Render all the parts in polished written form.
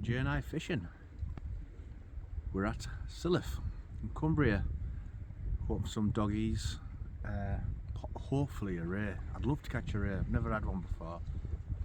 J&I fishing. We're at Silloth in Cumbria. Hoping for some doggies, hopefully a ray. I'd love to catch a ray, I've never had one before.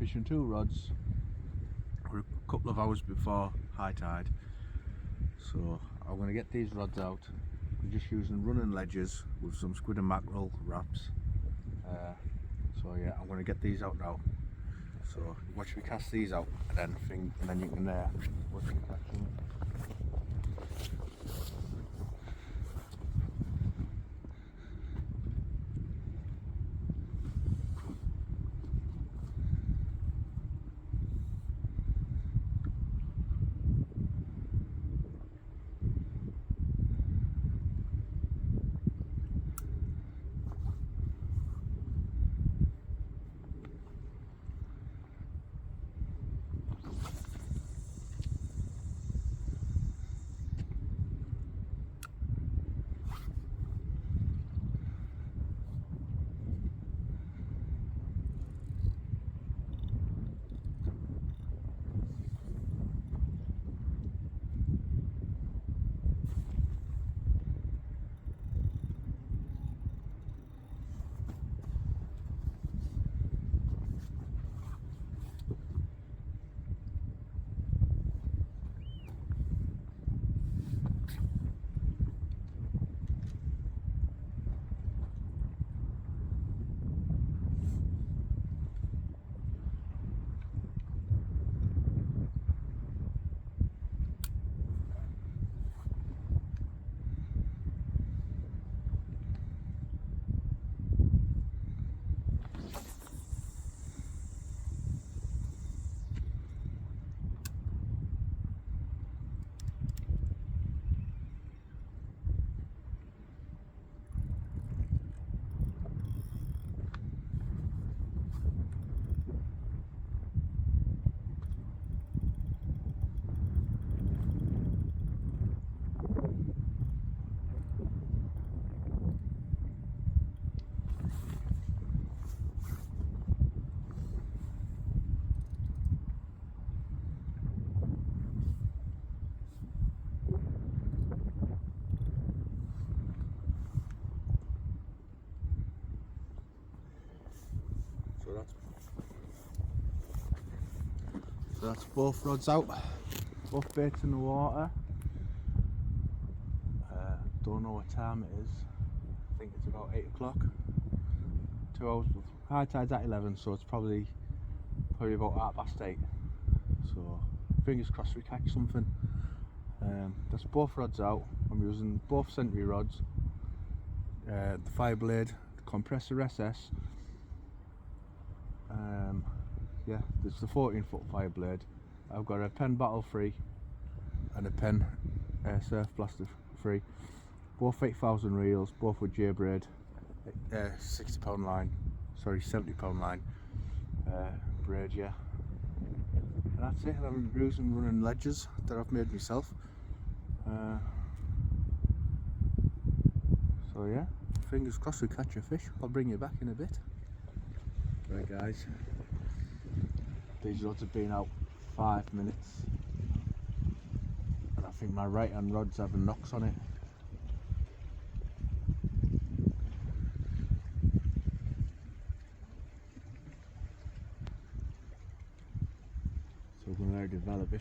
Fishing 2 rods. We're a couple of hours before high tide, so I'm going to get these rods out. I'm just using running ledges with some squid and mackerel wraps. So yeah, I'm going to get these out now. So watch me cast these out, and then you can watch me catch them. So that's both rods out, both baits in the water. Don't know what time it is. I think it's about 8 o'clock. 2 hours before. High tide's at 11, so it's probably about 8:30. So fingers crossed we catch something. That's both rods out. I'm using both century rods. The Fireblade, the Compressor SS. Yeah, this is the 14-foot Fireblade. I've got a Pen Battle free and a Pen Surf Blaster free. Both 8,000 reels, both with J-braid, 60-pound line, sorry, 70-pound line, braid, yeah. And that's it. I'm using running ledges that I've made myself. So yeah, fingers crossed we catch a fish. I'll bring you back in a bit. Right guys, these rods have been out 5 minutes, and I think my right hand rod's having knocks on it. So we're going to let it develop.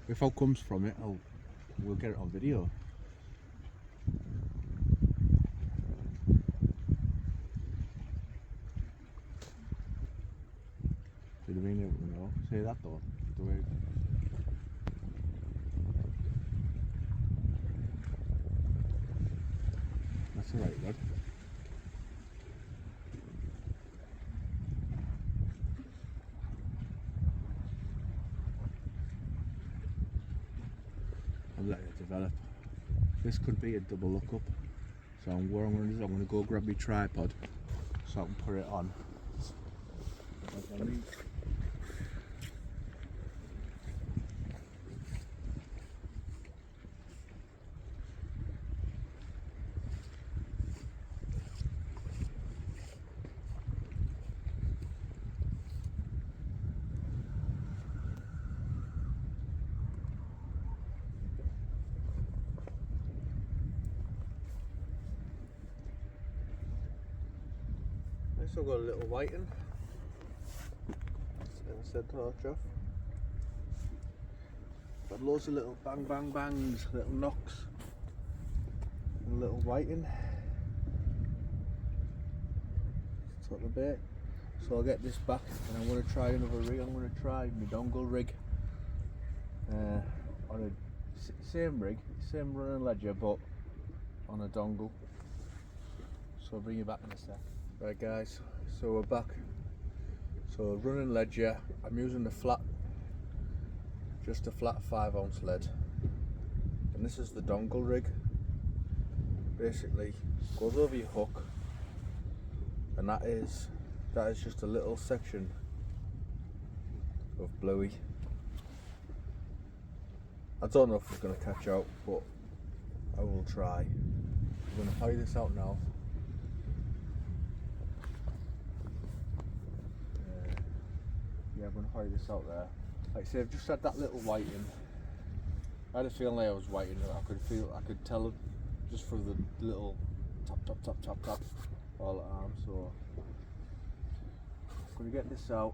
If it comes from it, we'll get it on video. Did you mean it? You know, say that though. The way. That's the right rod. I'm letting it develop. This could be a double lookup. So what I'm going to do is I'm going to go grab my tripod so I can put it on. Also got a little whiting. Instead torch off. Got loads of little bang bang bangs, little knocks, and a little whiting. That's the bait. So I'll get this back and I'm going to try another rig. I'm going to try my dongle rig on a same rig, same running ledger, but on a dongle. So I'll bring you back in a sec. Right guys, so we're back. So running ledger, I'm using the flat, just a flat 5-ounce lead, and this is the dongle rig. Basically goes over your hook, and that is just a little section of Bluey. I don't know if it's going to catch out, but I will try. I'm going to hide this out now. Yeah, I'm going to hide this out there. Like I say, I've just had that little whiting. I had a feeling like I was whiting. I could tell it just from the little tap all the arm. So I'm going to get this out.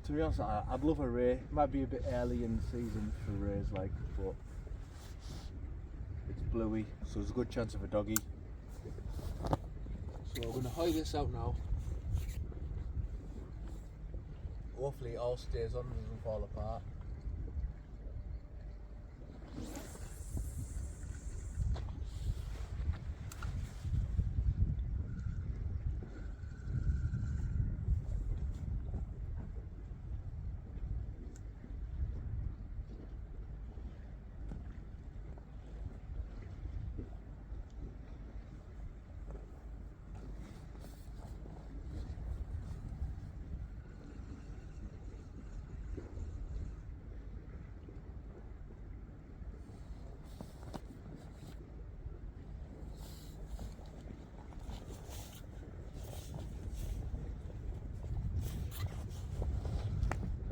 To be honest, I'd love a ray. Might be a bit early in the season for rays, like, but it's Bluey, so there's a good chance of a doggy. So I'm going to hide this out now. Hopefully it all stays on and doesn't fall apart.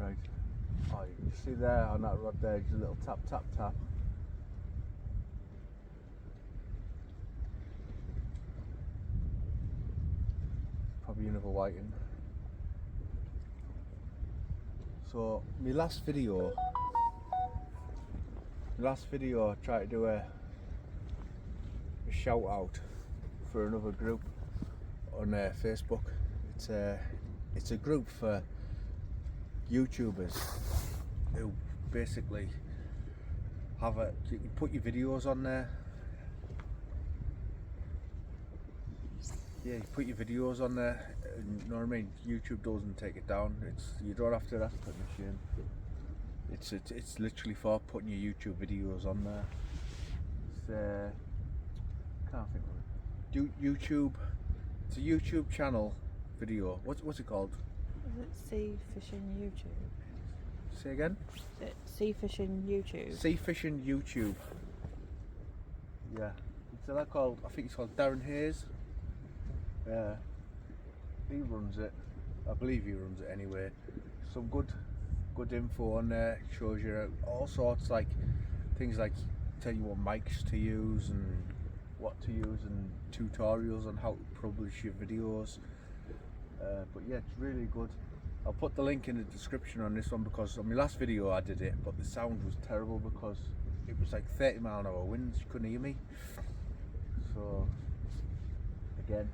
Right. Oh, you can see there on that rod there, just a little tap. Probably another whiting. So my last video I tried to do a shout out for another group on Facebook. It's a group for YouTubers who basically you can put your videos on there. Yeah, you put your videos on there, and you know what I mean? YouTube doesn't take it down. You don't have to ask permission. It's literally for putting your YouTube videos on there. Can't think of it. YouTube. It's a YouTube channel video. What's it called? Is it Sea Fishing YouTube? Say again? Is it Sea Fishing YouTube? Sea Fishing YouTube. Yeah. So that called. I think it's called Darren Hayes. Yeah. He runs it. I believe he runs it anyway. Some good info on there. Shows you all sorts, like things like tell you what mics to use and what to use, and tutorials on how to publish your videos. But yeah, it's really good. I'll put the link in the description on this one, because on my last video I did it, but the sound was terrible because it was like 30-mile-an-hour winds. You couldn't hear me. So again,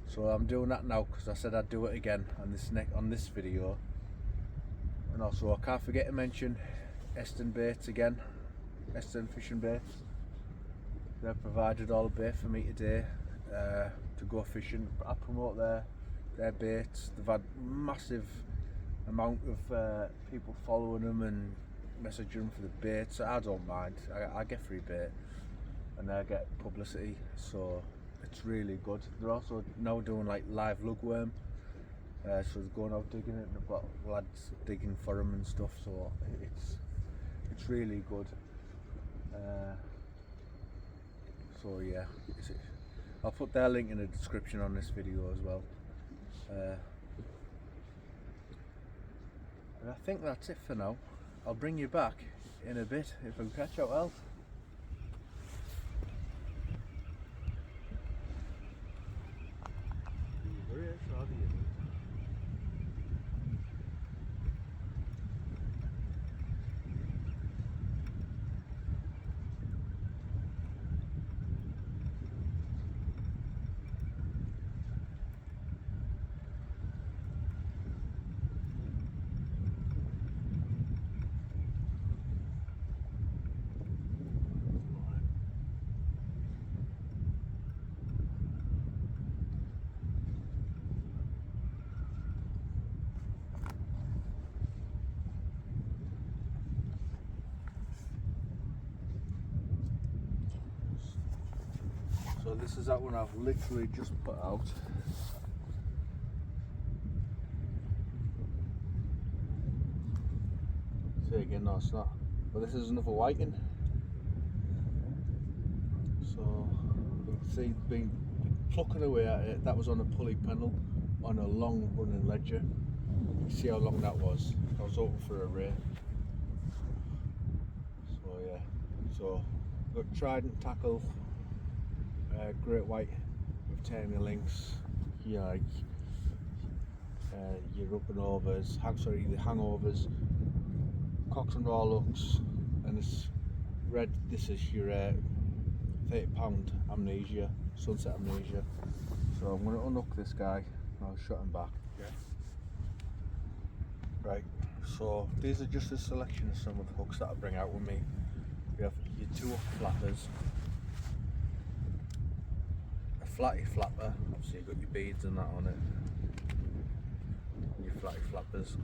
so I'm doing that now because I said I'd do it again on this video. And also I can't forget to mention Eston Baits again, Eston Fishing Baits. They've provided all the bait for me today to go fishing. I promote their baits. They've had massive amount of people following them and messaging them for the baits. So I don't mind. I get free bait and I get publicity, so it's really good. They're also now doing like live lugworm. So they're going out digging it, and they've got lads digging for them and stuff. So it's really good. So yeah, I'll put their link in the description on this video as well. And I think that's it for now. I'll bring you back in a bit if I can catch out else. So this is that one I've literally just put out. Say again, no it's not. But this is another whiting. So you can see it's been plucking away at it. That was on a pulley pennel on a long running ledger. You can see how long that was. I was hoping for a ray. So yeah. So got trident tackle, great white with tiny links. Yeah, like your up and overs, the hangovers, cocks and rawlocks, and this red. This is your £30 amnesia, sunset amnesia. So I'm going to unhook this guy and I'll shut him back. Yeah. Right. So these are just a selection of some of the hooks that I bring out with me. We have your 2 hook flappers, a flatty flapper. Obviously you've got your beads and that on it. Your flatty flappers,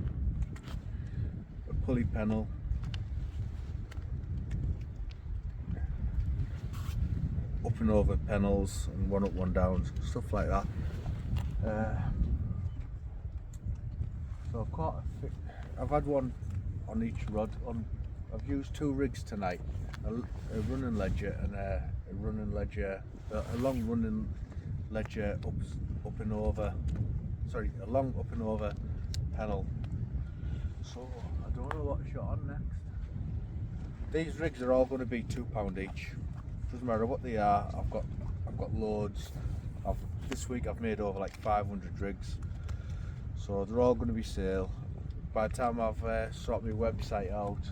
a pulley pennel, up and over pennels and 1 up 1 down, stuff like that. So I've had one on each rod. I've used 2 rigs tonight, a running ledger and a running ledger, a long running ledger up and over. Sorry, a long up and over pennel. So I don't know what shot on next. These rigs are all going to be £2 each. Doesn't matter what they are. I've got loads. This week I've made over like 500 rigs, so they're all going to be sale. By the time I've sorted my website out,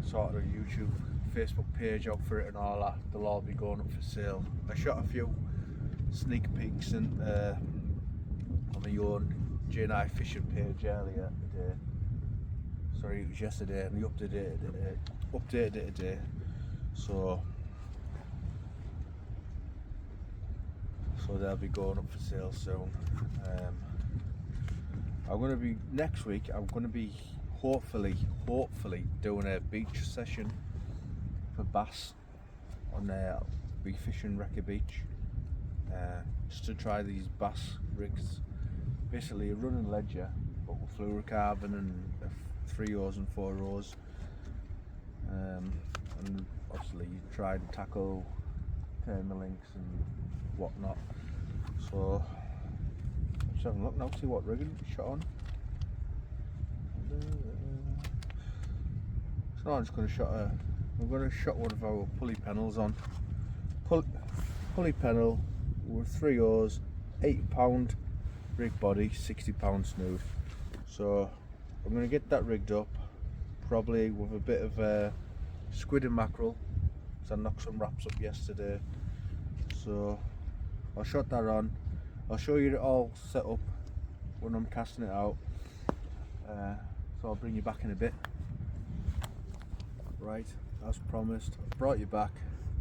sorted a YouTube, Facebook page out for it and all that, they'll all be going up for sale. I shot a few sneak peeks on my own J&I fishing page earlier today. Sorry, it was yesterday, and we updated it today. So they'll be going up for sale soon. I'm going to be next week. I'm going to be hopefully doing a beach session for bass on be fishing Wrecker Beach, just to try these bass rigs. Basically a running ledger, but with fluorocarbon and 3 O's and 4 O's, and obviously you try and tackle links and whatnot. So just having a look now, see what rigging shot on. So I'm just going to shot one of our pulley pennels on. Pulley pennel with 3 O's, £8 rig body, £60 snood. So I'm going to get that rigged up, probably with a bit of squid and mackerel, because I knocked some wraps up yesterday. So I'll shot that on. I'll show you it all set up when I'm casting it out. So I'll bring you back in a bit. Right, as promised, I've brought you back.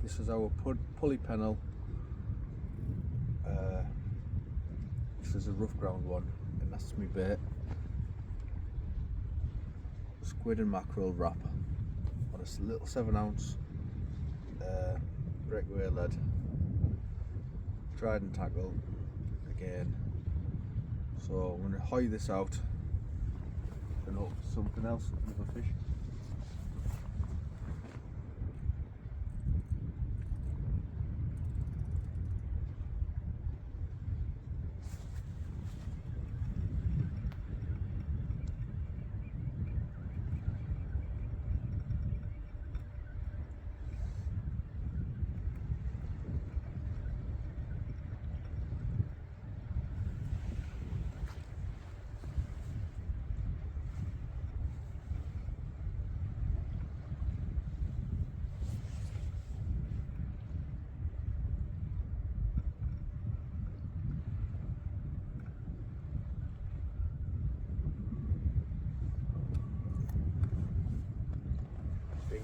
This is our pulley pennel. This is a rough ground one, and that's my bait. Squid and mackerel wrap on a little 7-ounce breakaway lead. Trident tackle again. So I'm going to hoy this out and hope for something else, another fish.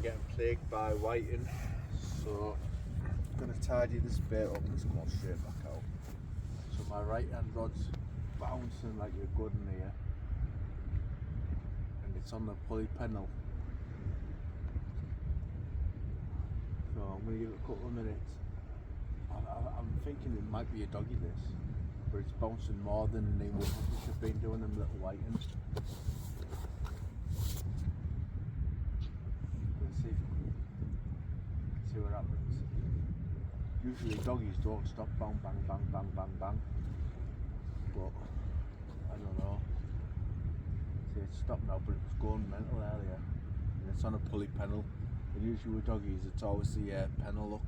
Getting plagued by whiting, so I'm going to tidy this bait up and it's going straight back out. So my right hand rod's bouncing like you're good in here, and it's on the pulley pennel. So I'm I'm going to give it a couple of minutes. I'm thinking it might be a doggy this, but it's bouncing more than they would have been doing them little whitings. Let's see what happens. Usually doggies don't stop bang bang bang bang bang bang, but I don't know. See, it's stopped now, but it was going mental earlier, and it's on a pulley pedal. And usually with doggies, it's always the pedal look.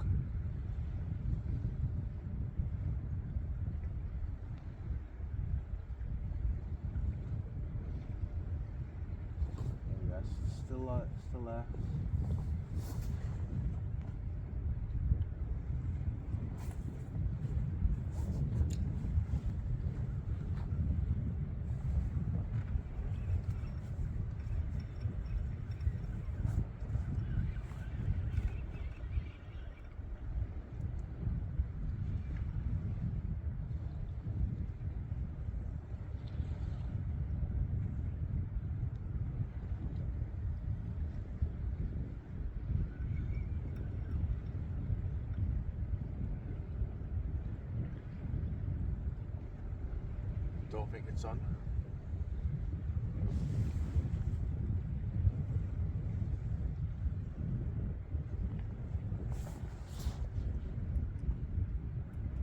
There we go. Still there. Don't think it's on.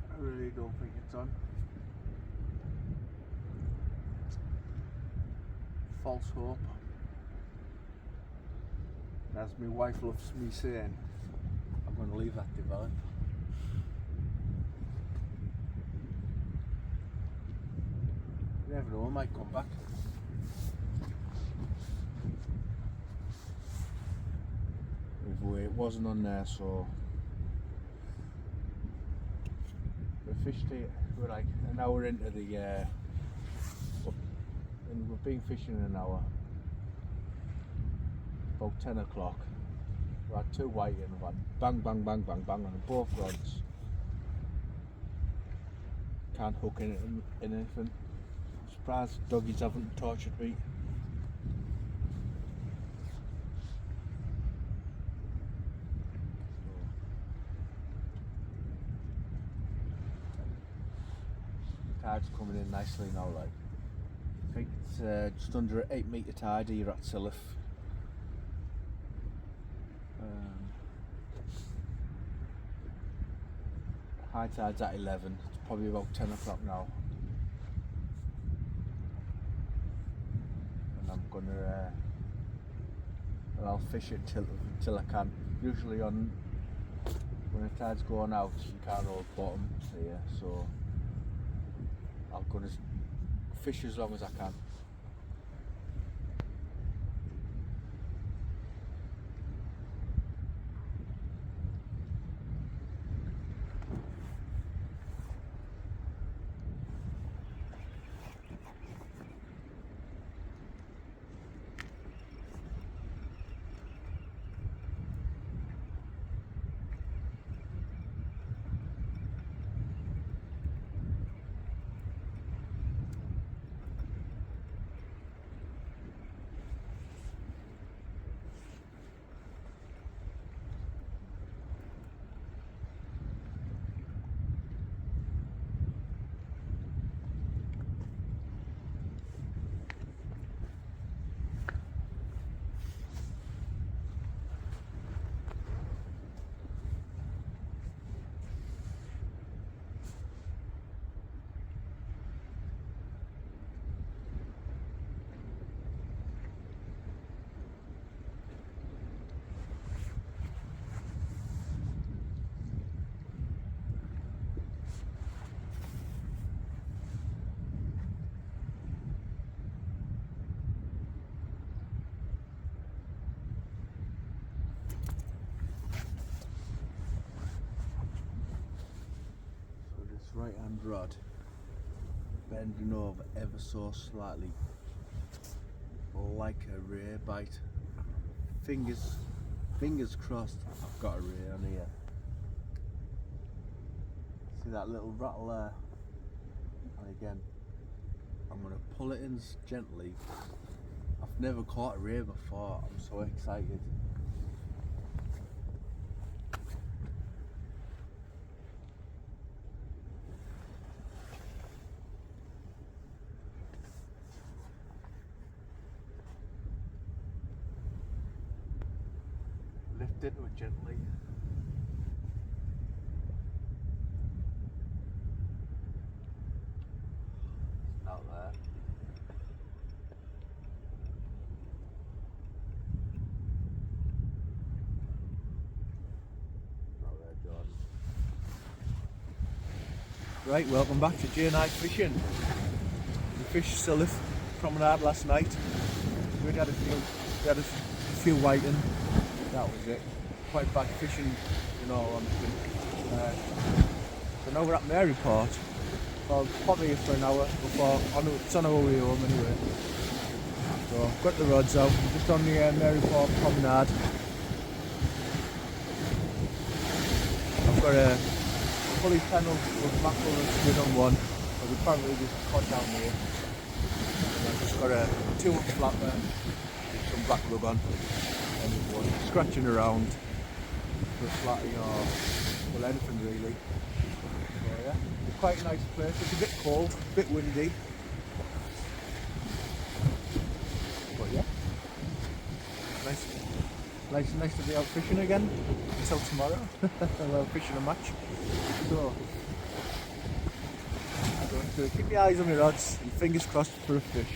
I really don't think it's on. False hope. As my wife loves me saying, I'm going to leave that develop. You never know, it might come back. Either way, it wasn't on there, so we fished it. We're like an hour into the and we've been fishing an hour. About 10 o'clock. We had two whiting and one bang bang bang bang bang on both rods. Can't hook in anything. Surprised doggies haven't tortured me. The tide's coming in nicely now, like. I think it's just under an 8 metre tide here at Silloth. High tide's at 11, it's probably about 10 o'clock now. And I'm gonna, I'll fish it till I can. Usually when the tide's going out, you can't hold bottom here, so I'm gonna fish as long as I can. Right hand rod bending over ever so slightly, like a ray bite. Fingers crossed I've got a ray on here. See that little rattle there? And again, I'm going to pull it in gently. I've never caught a ray before, I'm so excited. lift into it gently. It's out there. Out there, Jordan. Right, welcome back to J-Night Fishing. We fished Silloth promenade last night. We had a few whiting. That was it. Quite bad fishing, you know, on so now we're at Maryport. I'll probably here for an hour before it's on our way home anyway. So I've got the rods out, I'm just on the Maryport promenade. I've got a fully pennel with mackerel and squid on one, but we apparently just caught down here. And I've just got a 2-inch flapper with some black lug on, and one scratching around for a flatty or well, anything really. So yeah, it's quite a nice place. It's a bit cold, a bit windy, but yeah, nice to be out fishing again until tomorrow. Well, fishing a match. So I'm going to keep my eyes on my rods and fingers crossed for a fish.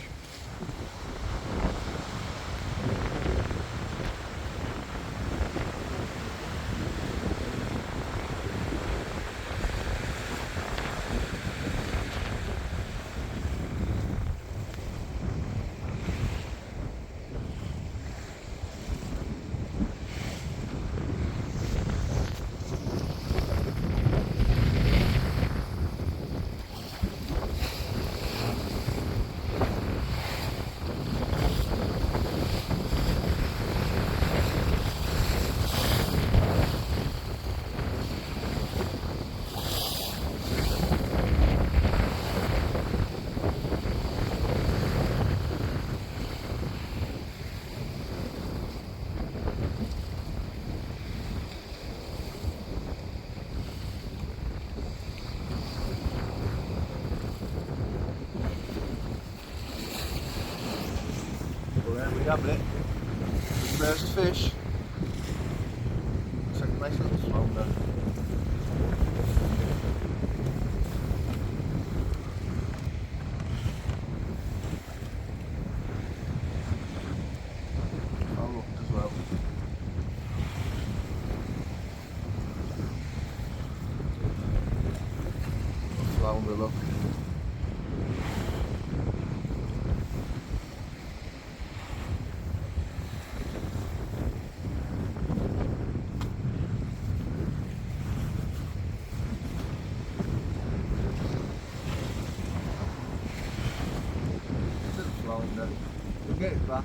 Well, there we have it. The first fish. Looks like a nice little flounder. Oh, look as well. A flounder, look. We'll get it back.